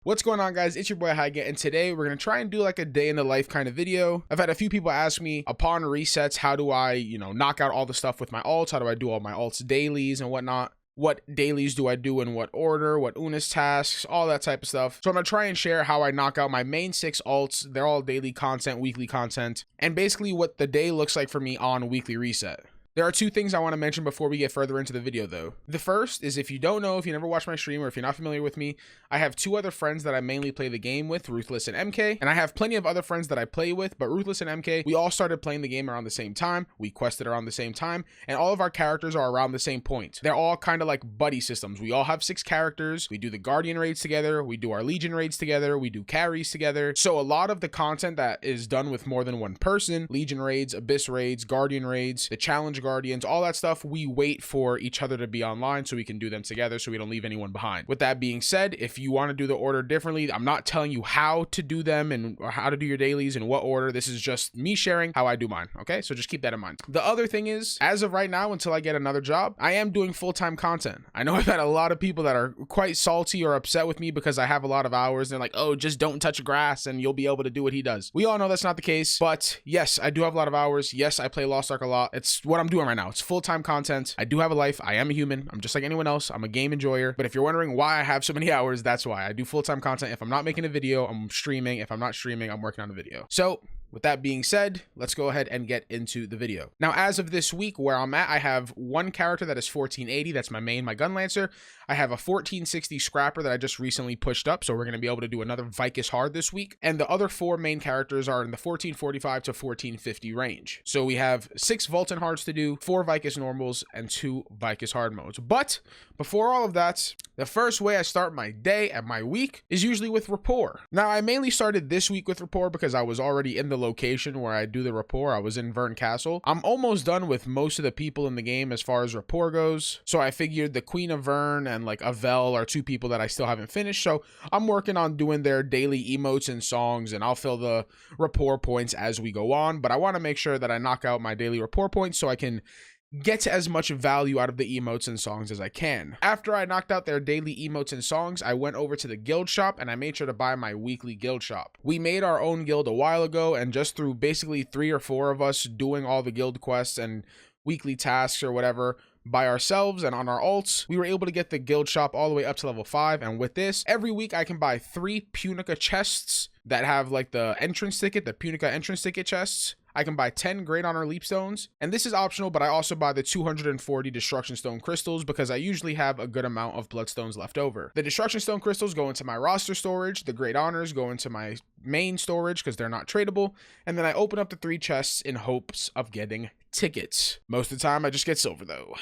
What's going on, guys? It's your boy Hyga, and today we're gonna try and do like a day in the life kind of video. I've had a few people ask me upon resets, how do I, knock out all the stuff with my alts? How do I do all my alts dailies and whatnot? What dailies do I do in what order? What UNIS tasks? All that type of stuff. So I'm gonna try and share how I knock out my main 6 alts. They're all daily content, weekly content, and basically what the day looks like for me on weekly reset. There are 2 things I want to mention before we get further into the video though. The first is, if you don't know, if you never watched my stream, or if you're not familiar with me, I have 2 other friends that I mainly play the game with, Ruthless and MK, and I have plenty of other friends that I play with, but Ruthless and MK, we all started playing the game around the same time, we quested around the same time, and all of our characters are around the same point. They're all kind of like buddy systems. We all have 6 characters, we do the Guardian raids together, we do our Legion raids together, we do carries together. So a lot of the content that is done with more than one person, Legion raids, Abyss raids, Guardian raids, the Challenge Guardians, all that stuff, we wait for each other to be online so we can do them together so we don't leave anyone behind. With that being said, if you want to do the order differently, I'm not telling you how to do them and how to do your dailies in what order. This is just me sharing how I do mine, okay? So just keep that in mind. The other thing is, as of right now, until I get another job, I am doing full-time content. I know I've had a lot of people that are quite salty or upset with me because I have a lot of hours. They're like, oh, just don't touch grass and you'll be able to do what he does. We all know that's not the case, but yes, I do have a lot of hours. Yes, I play Lost Ark a lot. It's what I'm doing right now. It's full-time content. I do have a life. I am a human. I'm just like anyone else. I'm a game enjoyer. But if you're wondering why I have so many hours, that's why. I do full-time content. If I'm not making a video, I'm streaming. If I'm not streaming, I'm working on a video. So with that being said, let's go ahead and get into the video. Now, as of this week, where I'm at, I have one character that is 1480. That's my main, my Gun Lancer. I have a 1460 Scrapper that I just recently pushed up, so we're going to be able to do another Vicus Hard this week. And the other 4 main characters are in the 1445 to 1450 range. So we have 6 Vulcan Hards to do, 4 Vicus Normals, and 2 Vicus Hard modes. But before all of that, the first way I start my day and my week is usually with Rapport. Now, I mainly started this week with Rapport because I was already in the location where I do the Rapport. I was in Vern Castle. I'm almost done with most of the people in the game as far as Rapport goes. So I figured the Queen of Vern and like Avel are 2 people that I still haven't finished. So I'm working on doing their daily emotes and songs, and I'll fill the Rapport points as we go on. But I want to make sure that I knock out my daily Rapport points so I can get as much value out of the emotes and songs as I can. After I knocked out their daily emotes and songs, I went over to the guild shop and I made sure to buy my weekly guild shop. We made our own guild a while ago, and just through basically 3 or 4 of us doing all the guild quests and weekly tasks or whatever by ourselves and on our alts, we were able to get the guild shop all the way up to level 5. And with this, every week I can buy 3 Punica chests that have like the entrance ticket, the Punica entrance ticket chests. I can buy 10 Great Honor Leap Stones, and this is optional, but I also buy the 240 Destruction Stone Crystals because I usually have a good amount of Bloodstones left over. The Destruction Stone Crystals go into my roster storage, the Great Honors go into my main storage because they're not tradable, and then I open up the 3 chests in hopes of getting tickets. Most of the time, I just get silver though.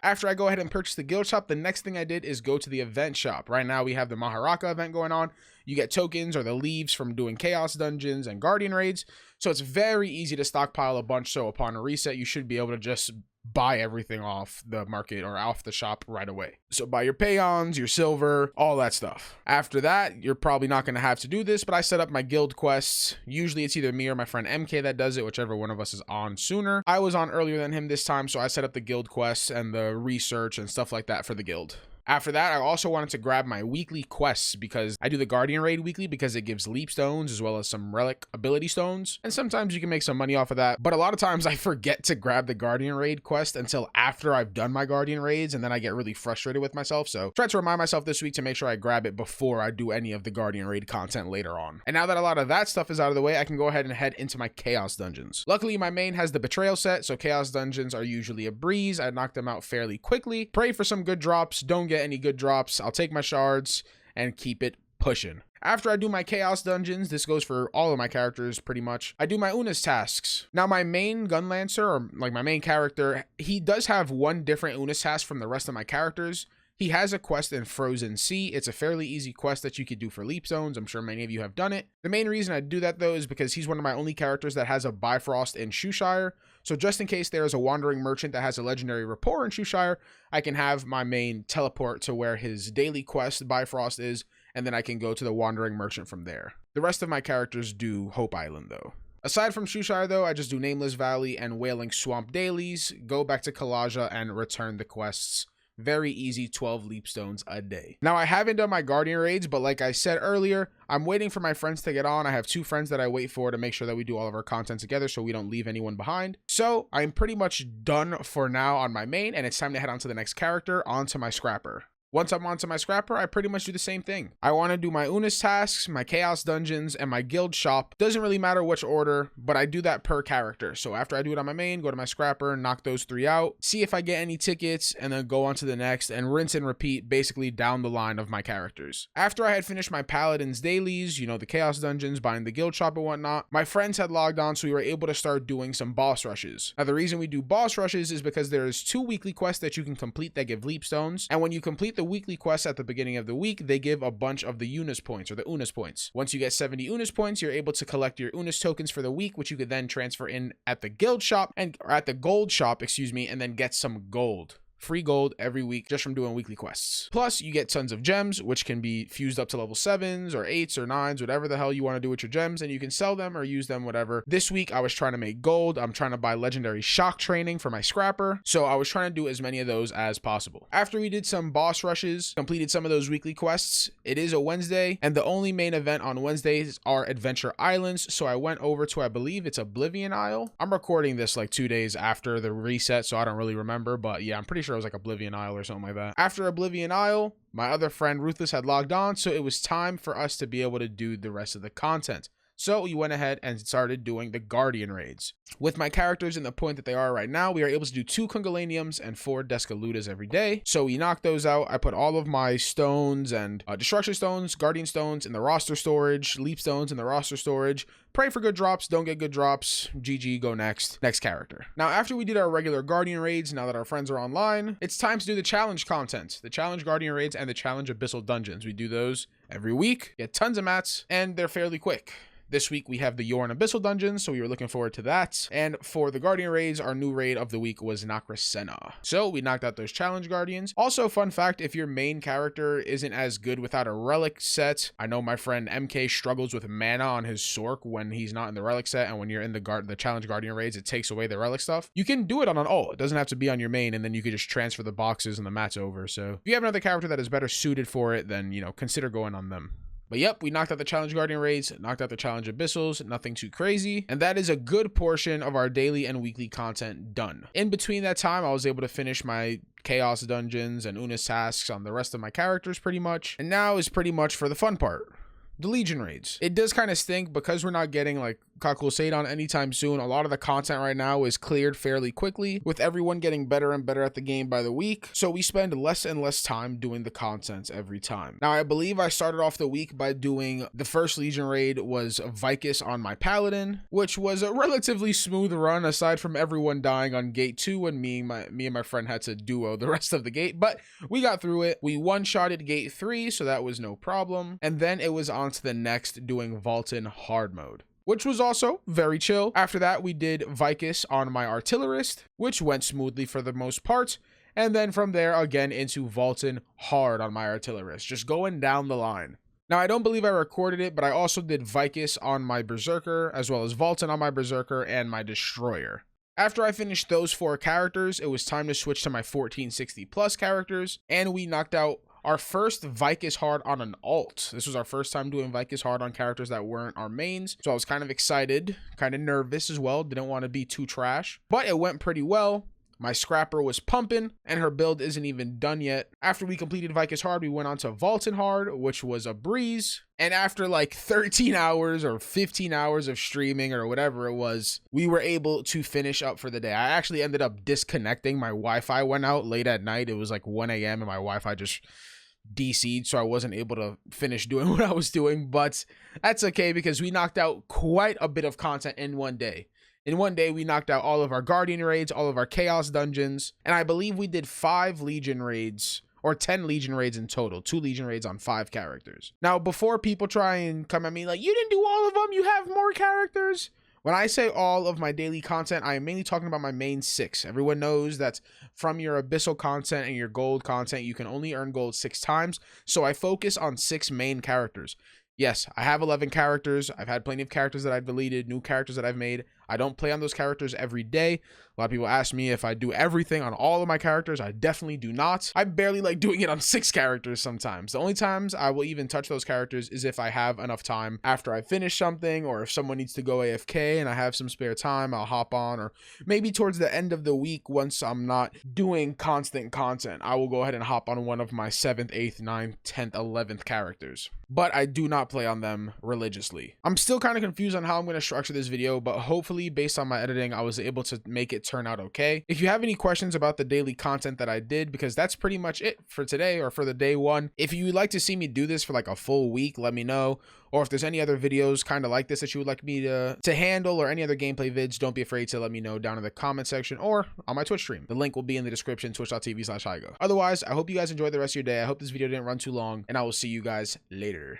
After I go ahead and purchase the guild shop, the next thing I did is go to the event shop. Right now we have the Maharaka event going on. You get tokens or the leaves from doing chaos dungeons and guardian raids. So it's very easy to stockpile a bunch. So upon a reset, you should be able to just buy everything off the market or off the shop right away. So buy your payons, your silver, all that stuff. After that, you're probably not going to have to do this, but I set up my guild quests. Usually it's either me or my friend MK that does it, whichever one of us is on sooner. I was on earlier than him this time, so I set up the guild quests and the research and stuff like that for the guild. After that, I also wanted to grab my weekly quests because I do the Guardian Raid weekly because it gives Leap Stones as well as some Relic Ability Stones. And sometimes you can make some money off of that. But a lot of times I forget to grab the Guardian Raid quest until after I've done my Guardian Raids, and then I get really frustrated with myself. So try to remind myself this week to make sure I grab it before I do any of the Guardian Raid content later on. And now that a lot of that stuff is out of the way, I can go ahead and head into my Chaos Dungeons. Luckily, my main has the Betrayal set, so Chaos Dungeons are usually a breeze. I knock them out fairly quickly. Pray for some good drops. Don't get any good drops. I'll take my shards and keep it pushing. After I do my Chaos Dungeons, this goes for all of my characters pretty much, I do my UNIS tasks. Now my main Gun Lancer, or like my main character, he does have one different UNIS task from the rest of my characters. He has a quest in Frozen Sea. It's a fairly easy quest that you could do for Leap Zones. I'm sure many of you have done it. The main reason I do that though is because he's one of my only characters that has a Bifrost in Shoeshire. So just in case there is a wandering merchant that has a legendary Rapport in Shoeshire, I can have my main teleport to where his daily quest Bifrost is, and then I can go to the wandering merchant from there. The rest of my characters do Hope Island though. Aside from Shoeshire though, I just do Nameless Valley and Wailing Swamp dailies, go back to Kalaja and return the quests Very easy 12 leap stones a day. Now, I haven't done my guardian raids, but like I said earlier, I'm waiting for my friends to get on. I have 2 friends that I wait for to make sure that we do all of our content together so we don't leave anyone behind. So I'm pretty much done for now on my main, and it's time to head on to the next character, onto my scrapper. Once I'm onto my scrapper, I pretty much do the same thing. I want to do my Unis tasks, my chaos dungeons, and my guild shop. Doesn't really matter which order, but I do that per character. So after I do it on my main, go to my scrapper, knock those 3 out, see if I get any tickets, and then go on to the next and rinse and repeat basically down the line of my characters. After I had finished my paladins dailies, you know, the chaos dungeons, buying the guild shop and whatnot, my friends had logged on, so we were able to start doing some boss rushes. Now, the reason we do boss rushes is because there's 2 weekly quests that you can complete that give leap stones, and when you complete the weekly quests at the beginning of the week, they give a bunch of the Unis points, or the Unis points. Once you get 70 Unis points, you're able to collect your Unis tokens for the week, which you could then transfer in at the guild shop or at the gold shop, and then get some gold. Free gold every week just from doing weekly quests. Plus, you get tons of gems, which can be fused up to level 7s or 8s or 9s, whatever the hell you want to do with your gems, and you can sell them or use them, whatever. This week, I was trying to make gold. I'm trying to buy legendary shock training for my scrapper, so I was trying to do as many of those as possible. After we did some boss rushes, completed some of those weekly quests, it is a Wednesday, and the only main event on Wednesdays are Adventure Islands, so I went over to, I believe it's Oblivion Isle. I'm recording this like 2 days after the reset, so I don't really remember, but yeah, I'm pretty sure it was like Oblivion Isle or something like that. After Oblivion Isle, my other friend Ruthless had logged on, so it was time for us to be able to do the rest of the content. So we went ahead and started doing the Guardian raids. With my characters in the point that they are right now, we are able to do 2 Kungolaniums and 4 Descaludas every day. So we knocked those out. I put all of my stones and Destruction Stones, Guardian Stones in the roster storage, Leap Stones in the roster storage. Pray for good drops, don't get good drops. GG, go next. Next character. Now, after we did our regular Guardian raids, now that our friends are online, it's time to do the challenge content. The challenge Guardian raids and the challenge Abyssal Dungeons. We do those every week, get tons of mats, and they're fairly quick. This week we have the Yorn Abyssal Dungeons, so we were looking forward to that. And for the Guardian raids, our new raid of the week was Nakrasena. So we knocked out those challenge Guardians. Also, fun fact, if your main character isn't as good without a relic set, I know my friend MK struggles with mana on his Sork when he's not in the relic set, and when you're in the challenge Guardian raids, it takes away the relic stuff. You can do it on an ult. It doesn't have to be on your main, and then you could just transfer the boxes and the mats over. So if you have another character that is better suited for it, then, you know, consider going on them. But yep, we knocked out the challenge Guardian raids, knocked out the challenge Abyssals, nothing too crazy. And that is a good portion of our daily and weekly content done. In between that time, I was able to finish my chaos dungeons and Unis tasks on the rest of my characters pretty much. And now is pretty much for the fun part. The Legion raids. It does kind of stink because we're not getting like Kakul Seidon anytime soon. A lot of the content right now is cleared fairly quickly, with everyone getting better and better at the game by the week. So we spend less and less time doing the content every time. Now, I believe I started off the week by doing the first Legion raid was Vicus on my Paladin, which was a relatively smooth run aside from everyone dying on gate 2 and me and my friend had to duo the rest of the gate, but we got through it. We one-shotted gate 3, so that was no problem. And then it was on to the next doing Vaultin hard mode, which was also very chill. After that, we did Vicus on my Artillerist, which went smoothly for the most part. And then from there, again, into Vaultin hard on my Artillerist, just going down the line. Now, I don't believe I recorded it, but I also did Vicus on my Berserker, as well as Vaultin on my Berserker and my Destroyer. After I finished those 4 characters, it was time to switch to my 1460 plus characters, and we knocked out our first Vicus hard on an alt. This was our first time doing Vicus hard on characters that weren't our mains, so I was kind of excited, kind of nervous as well. Didn't want to be too trash, but it went pretty well. My scrapper was pumping, and her build isn't even done yet. After we completed Vicus hard, we went on to Vaultin hard, which was a breeze. And after like 13 hours or 15 hours of streaming or whatever it was, we were able to finish up for the day. I actually ended up disconnecting. My Wi-Fi went out late at night. It was like 1 a.m. and my Wi-Fi just DC'd, so I wasn't able to finish doing what I was doing, but that's okay because we knocked out quite a bit of content in one day. In one day, we knocked out all of our Guardian raids, all of our Chaos dungeons, and I believe we did 5 Legion raids, or 10 Legion raids in total, 2 Legion raids on 5 characters. Now, before people try and come at me like, you didn't do all of them, you have more characters. When I say all of my daily content, I am mainly talking about my main 6. Everyone knows that from your Abyssal content and your gold content, you can only earn gold 6 times, so I focus on 6 main characters. Yes, I have 11 characters. I've had plenty of characters that I've deleted, new characters that I've made. I don't play on those characters every day. A lot of people ask me if I do everything on all of my characters. I definitely do not. I barely like doing it on 6 characters sometimes. The only times I will even touch those characters is if I have enough time after I finish something, or if someone needs to go AFK and I have some spare time, I'll hop on, or maybe towards the end of the week once I'm not doing constant content, I will go ahead and hop on one of my 7th, 8th, 9th, 10th, 11th characters. But I do not play on them religiously. I'm still kind of confused on how I'm going to structure this video, but hopefully based on my editing, I was able to make it turn out okay. If you have any questions about the daily content that I did, because that's pretty much it for today or for the day one. If you would like to see me do this for like a full week, let me know. Or if there's any other videos kind of like this that you would like me to handle, or any other gameplay vids, don't be afraid to let me know down in the comment section or on my Twitch stream. The link will be in the description, twitch.tv/Hygo. Otherwise, I hope you guys enjoy the rest of your day. I hope this video didn't run too long, and I will see you guys later.